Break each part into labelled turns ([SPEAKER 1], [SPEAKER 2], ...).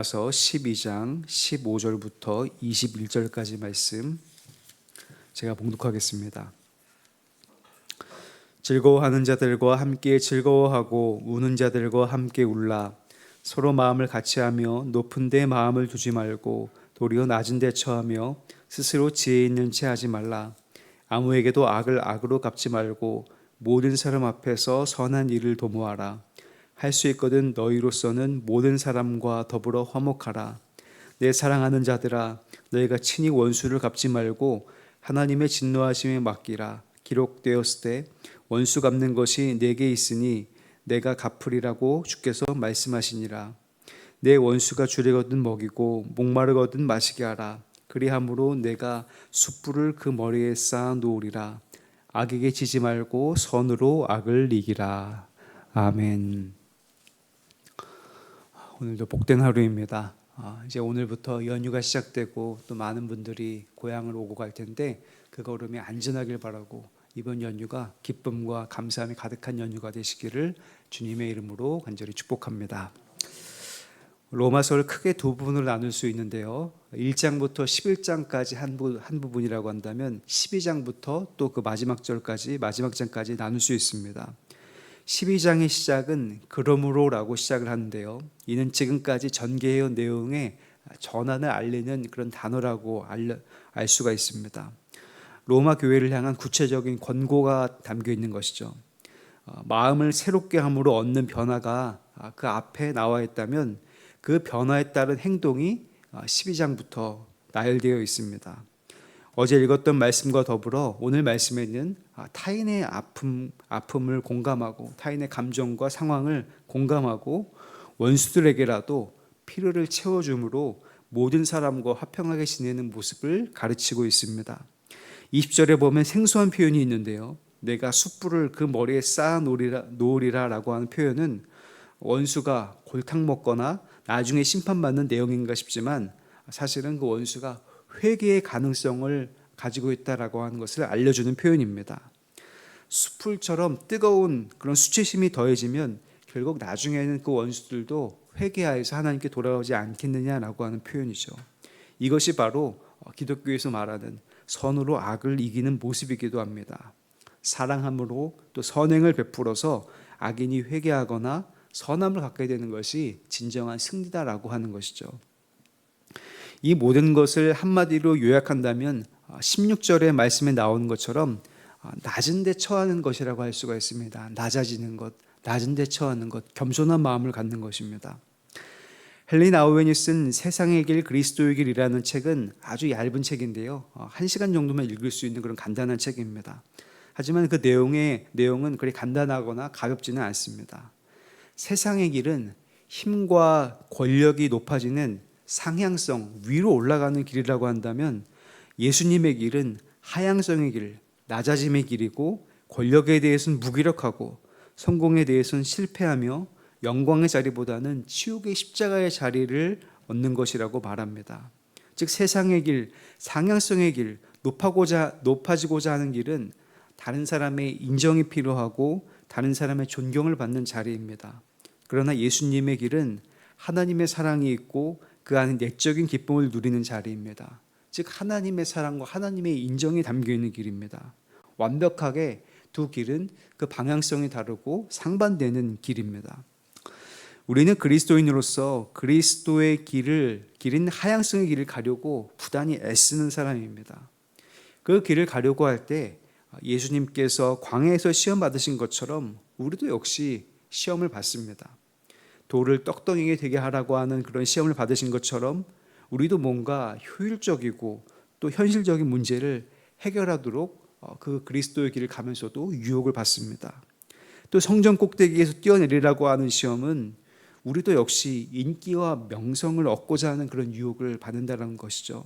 [SPEAKER 1] 로마서 12장 15절부터 21절까지 말씀 제가 봉독하겠습니다. 즐거워하는 자들과 함께 즐거워하고 우는 자들과 함께 울라. 서로 마음을 같이하며 높은 데 마음을 두지 말고 도리어 낮은 데 처하며 스스로 지혜 있는 채 하지 말라. 아무에게도 악을 악으로 갚지 말고 모든 사람 앞에서 선한 일을 도모하라. 할 수 있거든 너희로서는 모든 사람과 더불어 화목하라. 내 사랑하는 자들아, 너희가 친히 원수를 갚지 말고 하나님의 진노하심에 맡기라. 기록되었을 때 원수 갚는 것이 내게 있으니 내가 갚으리라고 주께서 말씀하시니라. 내 원수가 주려거든 먹이고 목마르거든 마시게 하라. 그리함으로 내가 숯불을 그 머리에 쌓아 놓으리라. 악에게 지지 말고 선으로 악을 이기라. 아멘. 오늘도 복된 하루입니다. 이제 오늘부터 연휴가 시작되고 또 많은 분들이 고향을 오고 갈 텐데 그 걸음이 안전하길 바라고 이번 연휴가 기쁨과 감사함이 가득한 연휴가 되시기를 주님의 이름으로 간절히 축복합니다. 로마서를 크게 두 부분으로 나눌 수 있는데요. 1장부터 11장까지 한 부분이라고 한다면 12장부터 또 그 마지막 절까지 마지막 장까지 나눌 수 있습니다. 12장의 시작은 그러므로라고 시작을 하는데요. 이는 지금까지 전개해온 내용의 전환을 알리는 그런 단어라고 알 수가 있습니다. 로마 교회를 향한 구체적인 권고가 담겨 있는 것이죠. 마음을 새롭게 함으로 얻는 변화가 그 앞에 나와 있다면 그 변화에 따른 행동이 12장부터 나열되어 있습니다. 어제 읽었던 말씀과 더불어 오늘 말씀에는 타인의 아픔을 공감하고 타인의 감정과 상황을 공감하고 원수들에게라도 필요를 채워줌으로 모든 사람과 화평하게 지내는 모습을 가르치고 있습니다. 20절에 보면 생소한 표현이 있는데요. 내가 숯불을 그 머리에 쌓아 놓으리라 라고 하는 표현은 원수가 골탕 먹거나 나중에 심판받는 내용인가 싶지만 사실은 그 원수가 회개의 가능성을 가지고 있다라고 하는 것을 알려주는 표현입니다. 숯불처럼 뜨거운 그런 수치심이 더해지면 결국 나중에는 그 원수들도 회개하여서 하나님께 돌아오지 않겠느냐라고 하는 표현이죠. 이것이 바로 기독교에서 말하는 선으로 악을 이기는 모습이기도 합니다. 사랑함으로 또 선행을 베풀어서 악인이 회개하거나 선함을 갖게 되는 것이 진정한 승리다라고 하는 것이죠. 이 모든 것을 한마디로 요약한다면 16절의 말씀에 나오는 것처럼 낮은 데 처하는 것이라고 할 수가 있습니다. 낮아지는 것, 낮은 데 처하는 것, 겸손한 마음을 갖는 것입니다. 헨리 나우엔이 쓴 세상의 길 그리스도의 길이라는 책은 아주 얇은 책인데요. 1시간 정도만 읽을 수 있는 그런 간단한 책입니다. 하지만 그 내용은 그리 간단하거나 가볍지는 않습니다. 세상의 길은 힘과 권력이 높아지는 상향성, 위로 올라가는 길이라고 한다면 예수님의 길은 하향성의 길, 낮아짐의 길이고 권력에 대해서는 무기력하고 성공에 대해서는 실패하며 영광의 자리보다는 치욕의 십자가의 자리를 얻는 것이라고 말합니다. 즉 세상의 길, 상향성의 길, 높아지고자 하는 길은 다른 사람의 인정이 필요하고 다른 사람의 존경을 받는 자리입니다. 그러나 예수님의 길은 하나님의 사랑이 있고 그 안에 내적인 기쁨을 누리는 자리입니다. 즉 하나님의 사랑과 하나님의 인정이 담겨있는 길입니다. 완벽하게 두 길은 그 방향성이 다르고 상반되는 길입니다. 우리는 그리스도인으로서 그리스도의 길인 하향성의 길을 가려고 부단히 애쓰는 사람입니다. 그 길을 가려고 할 때 예수님께서 광야에서 시험 받으신 것처럼 우리도 역시 시험을 받습니다. 돌을 떡덩이게 되게 하라고 하는 그런 시험을 받으신 것처럼 우리도 뭔가 효율적이고 또 현실적인 문제를 해결하도록 그 그리스도의 길을 가면서도 유혹을 받습니다. 또 성전 꼭대기에서 뛰어내리라고 하는 시험은 우리도 역시 인기와 명성을 얻고자 하는 그런 유혹을 받는다는 것이죠.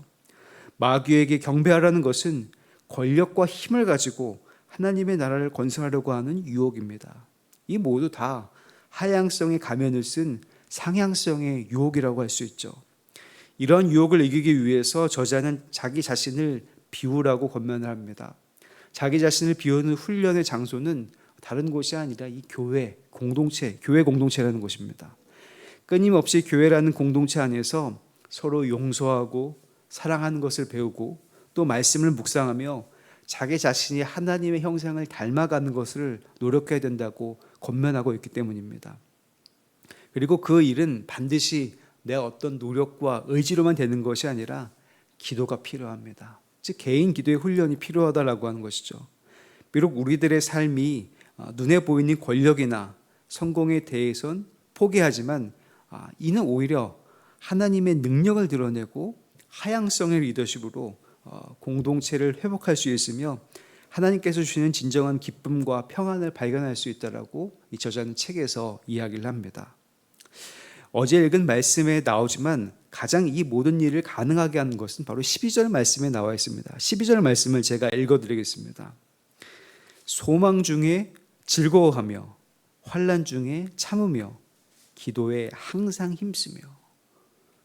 [SPEAKER 1] 마귀에게 경배하라는 것은 권력과 힘을 가지고 하나님의 나라를 건설하려고 하는 유혹입니다. 이 모두 다 하향성의 가면을 쓴 상향성의 유혹이라고 할 수 있죠. 이런 유혹을 이기기 위해서 저자는 자기 자신을 비우라고 권면을 합니다. 자기 자신을 비우는 훈련의 장소는 다른 곳이 아니라 이 교회 공동체라는 곳입니다. 끊임없이 교회라는 공동체 안에서 서로 용서하고 사랑하는 것을 배우고 또 말씀을 묵상하며 자기 자신이 하나님의 형상을 닮아가는 것을 노력해야 된다고 권면하고 있기 때문입니다. 그리고 그 일은 반드시 내 어떤 노력과 의지로만 되는 것이 아니라 기도가 필요합니다. 즉 개인 기도의 훈련이 필요하다라고 하는 것이죠. 비록 우리들의 삶이 눈에 보이는 권력이나 성공에 대해선 포기하지만 이는 오히려 하나님의 능력을 드러내고 하향성의 리더십으로 공동체를 회복할 수 있으며 하나님께서 주시는 진정한 기쁨과 평안을 발견할 수 있다라고 이 저자는 책에서 이야기를 합니다. 어제 읽은 말씀에 나오지만 가장 이 모든 일을 가능하게 하는 것은 바로 12절 말씀에 나와 있습니다. 12절 말씀을 제가 읽어드리겠습니다. 소망 중에 즐거워하며 환난 중에 참으며 기도에 항상 힘쓰며.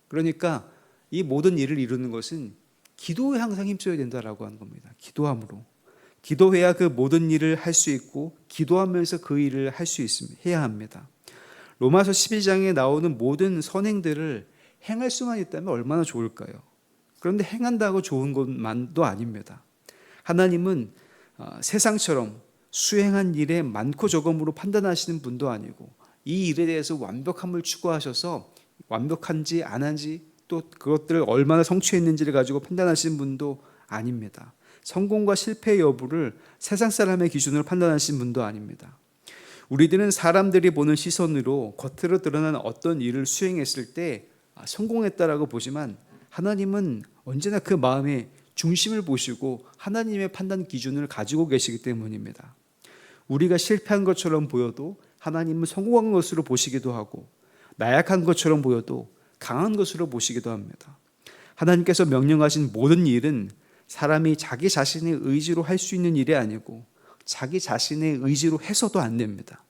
[SPEAKER 1] 그러니까 이 모든 일을 이루는 것은 기도에 항상 힘써야 된다라고 하는 겁니다. 기도함으로. 기도해야 그 모든 일을 할 수 있고 기도하면서 그 일을 할 수 해야 합니다. 로마서 12장에 나오는 모든 선행들을 행할 수만 있다면 얼마나 좋을까요? 그런데 행한다고 좋은 것만도 아닙니다. 하나님은 세상처럼 수행한 일에 많고 적음으로 판단하시는 분도 아니고 이 일에 대해서 완벽함을 추구하셔서 완벽한지 안 한지 또 그것들을 얼마나 성취했는지를 가지고 판단하시는 분도 아닙니다. 성공과 실패 여부를 세상 사람의 기준으로 판단하시는 분도 아닙니다. 우리들은 사람들이 보는 시선으로 겉으로 드러난 어떤 일을 수행했을 때 성공했다라고 보지만 하나님은 언제나 그 마음의 중심을 보시고 하나님의 판단 기준을 가지고 계시기 때문입니다. 우리가 실패한 것처럼 보여도 하나님은 성공한 것으로 보시기도 하고 나약한 것처럼 보여도 강한 것으로 보시기도 합니다. 하나님께서 명령하신 모든 일은 사람이 자기 자신의 의지로 할 수 있는 일이 아니고 자기 자신의 의지로 해서도 안 됩니다.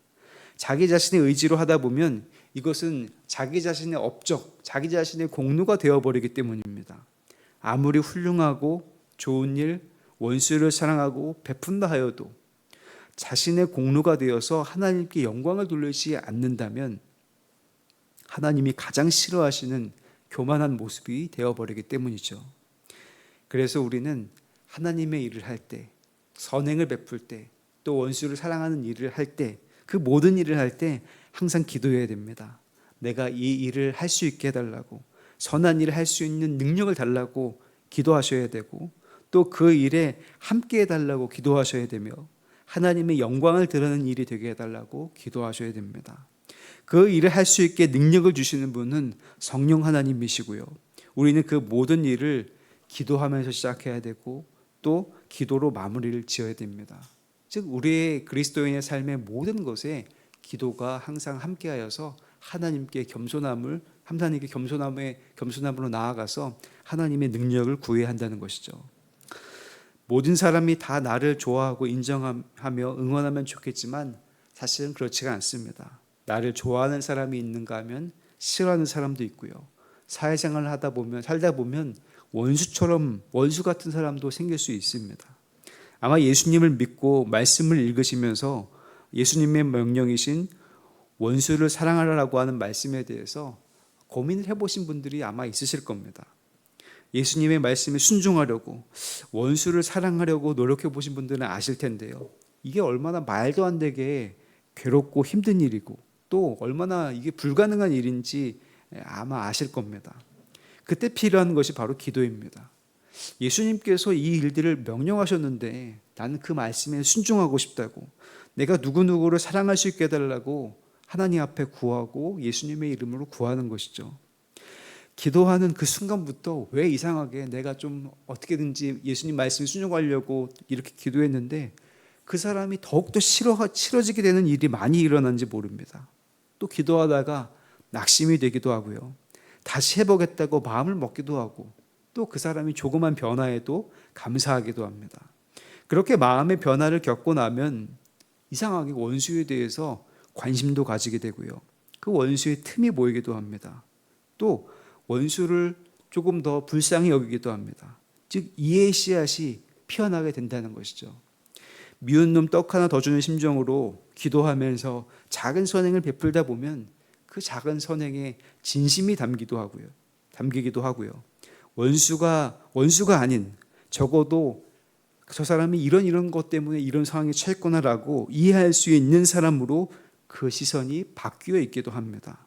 [SPEAKER 1] 자기 자신의 의지로 하다 보면 이것은 자기 자신의 업적, 자기 자신의 공로가 되어버리기 때문입니다. 아무리 훌륭하고 좋은 일, 원수를 사랑하고 베푼다 하여도 자신의 공로가 되어서 하나님께 영광을 돌리지 않는다면 하나님이 가장 싫어하시는 교만한 모습이 되어버리기 때문이죠. 그래서 우리는 하나님의 일을 할 때, 선행을 베풀 때, 또 원수를 사랑하는 일을 할 때, 그 모든 일을 할 때 항상 기도해야 됩니다. 내가 이 일을 할 수 있게 해달라고, 선한 일을 할 수 있는 능력을 달라고 기도하셔야 되고 또 그 일에 함께 해달라고 기도하셔야 되며 하나님의 영광을 드러내는 일이 되게 해달라고 기도하셔야 됩니다. 그 일을 할 수 있게 능력을 주시는 분은 성령 하나님이시고요. 우리는 그 모든 일을 기도하면서 시작해야 되고 또 기도로 마무리를 지어야 됩니다. 즉 우리의 그리스도인의 삶의 모든 것에 기도가 항상 함께하여서 하나님께 겸손함으로 나아가서 하나님의 능력을 구해야 한다는 것이죠. 모든 사람이 다 나를 좋아하고 인정하며 응원하면 좋겠지만 사실은 그렇지가 않습니다. 나를 좋아하는 사람이 있는가 하면 싫어하는 사람도 있고요. 사회생활을 살다 보면 원수 같은 사람도 생길 수 있습니다. 아마 예수님을 믿고 말씀을 읽으시면서 예수님의 명령이신 원수를 사랑하라고 하는 말씀에 대해서 고민을 해보신 분들이 아마 있으실 겁니다. 예수님의 말씀에 순종하려고 원수를 사랑하려고 노력해 보신 분들은 아실 텐데요. 이게 얼마나 말도 안 되게 괴롭고 힘든 일이고 또 얼마나 이게 불가능한 일인지 아마 아실 겁니다. 그때 필요한 것이 바로 기도입니다. 예수님께서 이 일들을 명령하셨는데 나는 그 말씀에 순종하고 싶다고 내가 누구누구를 사랑할 수 있게 해달라고 하나님 앞에 구하고 예수님의 이름으로 구하는 것이죠. 기도하는 그 순간부터 왜 이상하게 내가 좀 어떻게든지 예수님 말씀에 순종하려고 이렇게 기도했는데 그 사람이 더욱더 싫어지게 되는 일이 많이 일어난지 모릅니다. 또 기도하다가 낙심이 되기도 하고요. 다시 해보겠다고 마음을 먹기도 하고 또 그 사람이 조그만 변화에도 감사하기도 합니다. 그렇게 마음의 변화를 겪고 나면 이상하게 원수에 대해서 관심도 가지게 되고요. 그 원수의 틈이 보이기도 합니다. 또 원수를 조금 더 불쌍히 여기기도 합니다. 즉 이해의 씨앗이 피어나게 된다는 것이죠. 미운 놈 떡 하나 더 주는 심정으로 기도하면서 작은 선행을 베풀다 보면 그 작은 선행에 진심이 담기기도 하고요. 원수가 아닌, 적어도 저 사람이 이런 것 때문에 이런 상황에 처했구나라고 이해할 수 있는 사람으로 그 시선이 바뀌어 있기도 합니다.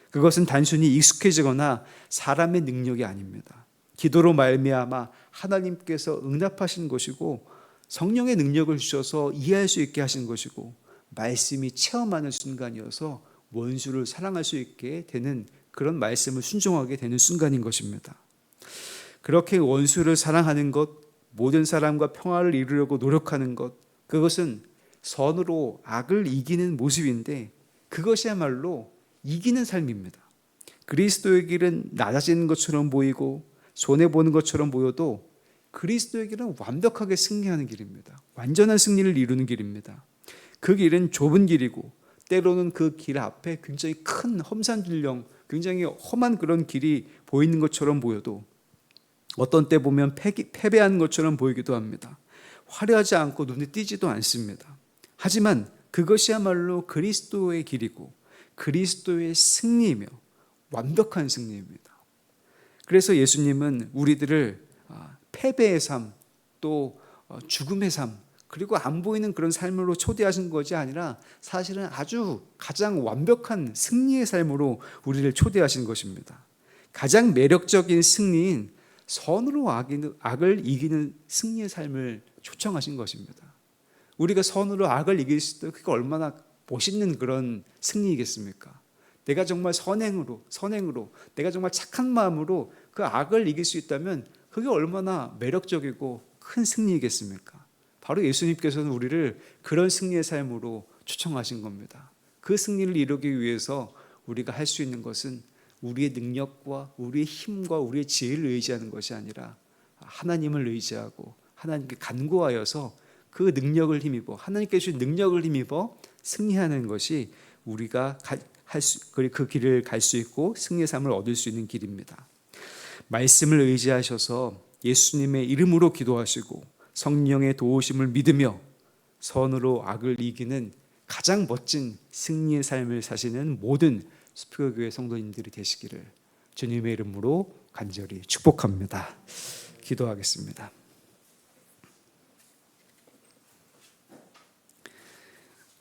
[SPEAKER 1] 그것은 단순히 익숙해지거나 사람의 능력이 아닙니다. 기도로 말미암아 하나님께서 응답하신 것이고, 성령의 능력을 주셔서 이해할 수 있게 하신 것이고, 말씀이 체험하는 순간이어서 원수를 사랑할 수 있게 되는, 그런 말씀을 순종하게 되는 순간인 것입니다. 그렇게 원수를 사랑하는 것, 모든 사람과 평화를 이루려고 노력하는 것, 그것은 선으로 악을 이기는 모습인데, 그것이야말로 이기는 삶입니다. 그리스도의 길은 낮아지는 것처럼 보이고 손해보는 것처럼 보여도 그리스도의 길은 완벽하게 승리하는 길입니다. 완전한 승리를 이루는 길입니다. 그 길은 좁은 길이고, 때로는 그 길 앞에 굉장히 큰 험산줄령, 굉장히 험한 그런 길이 보이는 것처럼 보여도 어떤 때 보면 패배한 것처럼 보이기도 합니다. 화려하지 않고 눈에 띄지도 않습니다. 하지만 그것이야말로 그리스도의 길이고 그리스도의 승리이며 완벽한 승리입니다. 그래서 예수님은 우리들을 패배의 삶, 또 죽음의 삶, 그리고 안 보이는 그런 삶으로 초대하신 것이 아니라 사실은 아주 가장 완벽한 승리의 삶으로 우리를 초대하신 것입니다. 가장 매력적인 승리인 선으로 악을 이기는 승리의 삶을 초청하신 것입니다. 우리가 선으로 악을 이길 수 있다, 그게 얼마나 멋있는 그런 승리이겠습니까? 내가 정말 선행으로 내가 정말 착한 마음으로 그 악을 이길 수 있다면 그게 얼마나 매력적이고 큰 승리이겠습니까? 바로 예수님께서는 우리를 그런 승리의 삶으로 초청하신 겁니다. 그 승리를 이루기 위해서 우리가 할 수 있는 것은 우리의 능력과 우리의 힘과 우리의 지혜를 의지하는 것이 아니라 하나님을 의지하고 하나님께 간구하여서 그 능력을 힘입어, 하나님께 주신 능력을 힘입어 승리하는 것이 우리가 그 길을 갈 수 있고 승리의 삶을 얻을 수 있는 길입니다. 말씀을 의지하셔서 예수님의 이름으로 기도하시고 성령의 도우심을 믿으며 선으로 악을 이기는 가장 멋진 승리의 삶을 사시는 모든 수표교회 성도님들이 되시기를 주님의 이름으로 간절히 축복합니다. 기도하겠습니다.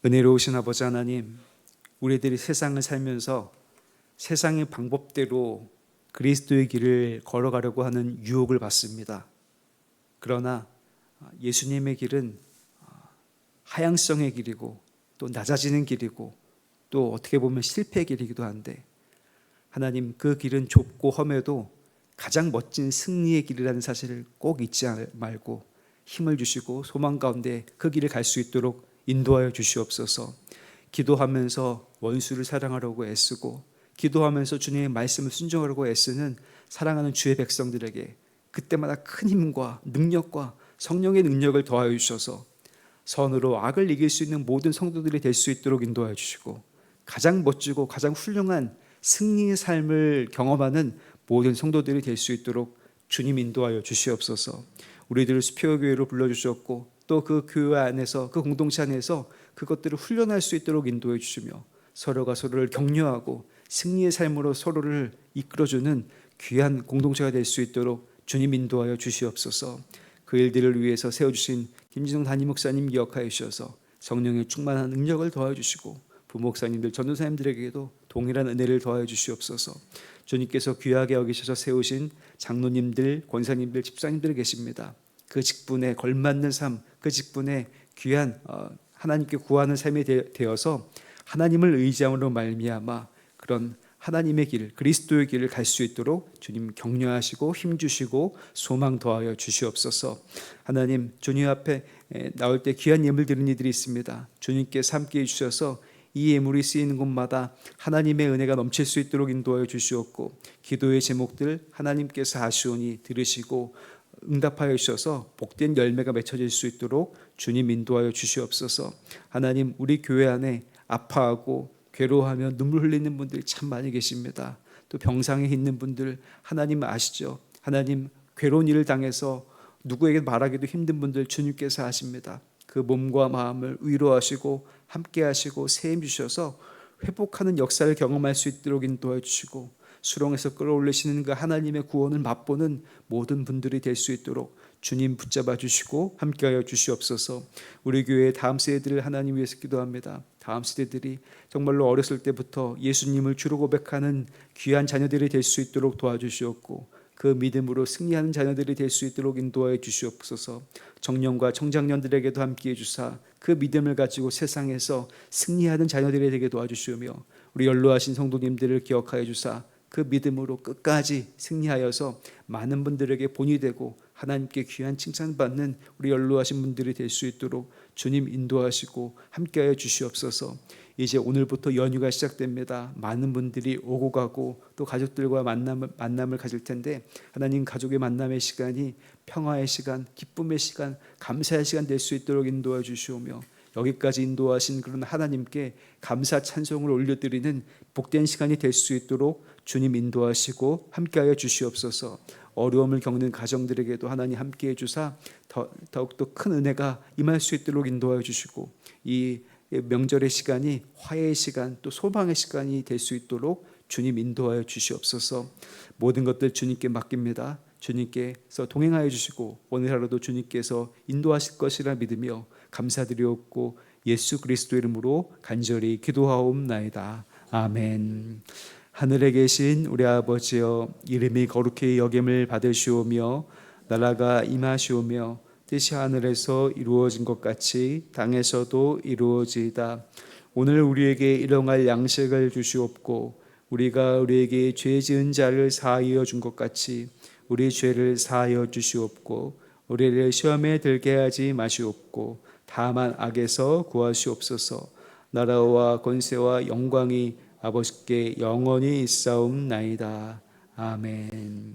[SPEAKER 1] 은혜로우신 아버지 하나님, 우리들이 세상을 살면서 세상의 방법대로 그리스도의 길을 걸어가려고 하는 유혹을 받습니다. 그러나 예수님의 길은 하향성의 길이고 또 낮아지는 길이고 또 어떻게 보면 실패의 길이기도 한데, 하나님, 그 길은 좁고 험해도 가장 멋진 승리의 길이라는 사실을 꼭 잊지 말고 힘을 주시고 소망 가운데 그 길을 갈 수 있도록 인도하여 주시옵소서. 기도하면서 원수를 사랑하려고 애쓰고 기도하면서 주님의 말씀을 순종하려고 애쓰는 사랑하는 주의 백성들에게 그때마다 큰 힘과 능력과 성령의 능력을 더하여 주셔서 선으로 악을 이길 수 있는 모든 성도들이 될 수 있도록 인도하여 주시고, 가장 멋지고 가장 훌륭한 승리의 삶을 경험하는 모든 성도들이 될 수 있도록 주님 인도하여 주시옵소서. 우리들을 수표교회로 불러주셨고 또 그 교회 안에서, 그 공동체 안에서 그것들을 훈련할 수 있도록 인도해 주시며 서로가 서로를 격려하고 승리의 삶으로 서로를 이끌어주는 귀한 공동체가 될 수 있도록 주님 인도하여 주시옵소서. 그 일들을 위해서 세워주신 김진성 담임 목사님 기억하여 주셔서 성령의 충만한 능력을 더하여 주시고 부목사님들, 전도사님들에게도 동일한 은혜를 더하여 주시옵소서. 주님께서 귀하게 여기셔서 세우신 장로님들, 권사님들, 집사님들 계십니다. 그 직분에 걸맞는 삶, 그 직분에 귀한 하나님께 구하는 삶이 되어서 하나님을 의지함으로 말미암아 그런 하나님의 길, 그리스도의 길을 갈 수 있도록 주님 격려하시고 힘주시고 소망 더하여 주시옵소서. 하나님, 주님 앞에 나올 때 귀한 예물 드리는 이들이 있습니다. 주님께서 함께해 주셔서 이 예물이 쓰이는 곳마다 하나님의 은혜가 넘칠 수 있도록 인도하여 주시옵고, 기도의 제목들 하나님께서 아시오니 들으시고 응답하여 주셔서 복된 열매가 맺혀질 수 있도록 주님 인도하여 주시옵소서. 하나님, 우리 교회 안에 아파하고 괴로워하며 눈물 흘리는 분들이 참 많이 계십니다. 또 병상에 있는 분들 하나님 아시죠? 하나님, 괴로운 일을 당해서 누구에게 말하기도 힘든 분들 주님께서 아십니다. 그 몸과 마음을 위로하시고 함께 하시고 세임 주셔서 회복하는 역사를 경험할 수 있도록 인도해 주시고, 수렁에서 끌어올리시는 그 하나님의 구원을 맛보는 모든 분들이 될 수 있도록 주님 붙잡아 주시고 함께하여 주시옵소서. 우리 교회의 다음 세대들을 하나님 위해서 기도합니다. 다음 세대들이 정말로 어렸을 때부터 예수님을 주로 고백하는 귀한 자녀들이 될 수 있도록 도와주시옵고, 그 믿음으로 승리하는 자녀들이 될 수 있도록 인도하여 주시옵소서. 청년과 청장년들에게도 함께해 주사 그 믿음을 가지고 세상에서 승리하는 자녀들이 되게 도와주시오며, 우리 연로하신 성도님들을 기억하여 주사 그 믿음으로 끝까지 승리하여서 많은 분들에게 본이 되고 하나님께 귀한 칭찬받는 우리 연로하신 분들이 될 수 있도록 주님 인도하시고 함께하여 주시옵소서. 이제 오늘부터 연휴가 시작됩니다. 많은 분들이 오고 가고 또 가족들과 만남을 가질 텐데, 하나님 가족의 만남의 시간이 평화의 시간, 기쁨의 시간, 감사의 시간 될 수 있도록 인도해 주시오며, 여기까지 인도하신 그런 하나님께 감사 찬송을 올려드리는 복된 시간이 될 수 있도록 주님 인도하시고 함께하여 주시옵소서. 어려움을 겪는 가정들에게도 하나님 함께해 주사 더욱더 큰 은혜가 임할 수 있도록 인도하여 주시고, 이 명절의 시간이 화해의 시간, 또 소망의 시간이 될 수 있도록 주님 인도하여 주시옵소서. 모든 것들 주님께 맡깁니다. 주님께서 동행하여 주시고 오늘 하루도 주님께서 인도하실 것이라 믿으며 감사드리옵고 예수 그리스도 이름으로 간절히 기도하옵나이다. 아멘. 하늘에 계신 우리 아버지여, 이름이 거룩히 여김을 받으시오며 나라가 임하시오며 뜻이 하늘에서 이루어진 것 같이 땅에서도 이루어지이다. 오늘 우리에게 일용할 양식을 주시옵고, 우리가 우리에게 죄 지은 자를 사하여 준 것 같이 우리 죄를 사하여 주시옵고, 우리를 시험에 들게 하지 마시옵고 다만 악에서 구하시옵소서. 나라와 권세와 영광이 아버지께 영원히 있사옵나이다. 아멘.